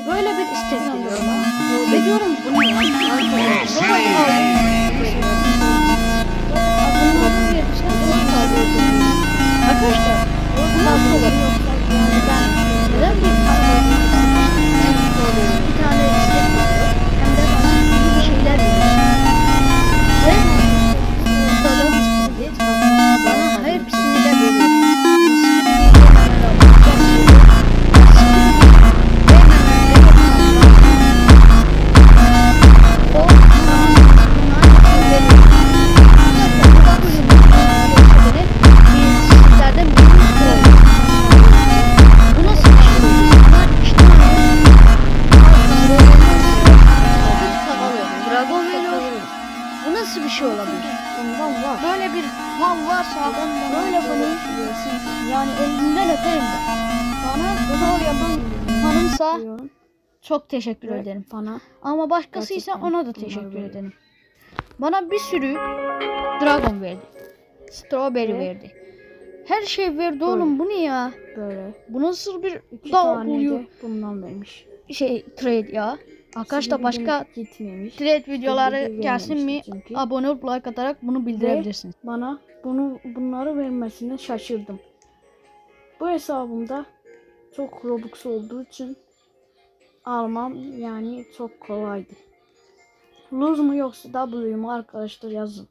Böyle bir istek geliyor bana. Ve diyorum bu ne ya? Arkadaşlar bu nasıl olur? Yani ben neden bir tane istek geliyor? Hem de bana iyi bir şeyler veriyor. Ve ustadan istedi. Bana her birisini de veriyor. Bu nasıl bir şey olabilir? Bundan var. Böyle bir mal varsa böyle bunu yani elinden öperim ben. Bana zor yapan hanımsa Diyorum. çok teşekkür Ve ederim. bana Ama başkasıysa gerçekten ona da bunlar teşekkür veriyor. ederim. Bana bir sürü dragon verdi. Strawberry Ve verdi. Her şey verdi oğlum, bu ne ya? böyle Bu nasıl bir 2 dağ tane buyu de bundan vermiş. trade ya? Arkadaşlar başka gitmemiş. trade videoları Bilgi gelsin mi? vermemişti çünkü. Abone olup like atarak bunu bildirebilirsiniz. Bana bunları vermesine şaşırdım. Bu hesabımda çok Robux olduğu için almam yani çok kolaydı. Lose mu yoksa W mu arkadaşlar yazın.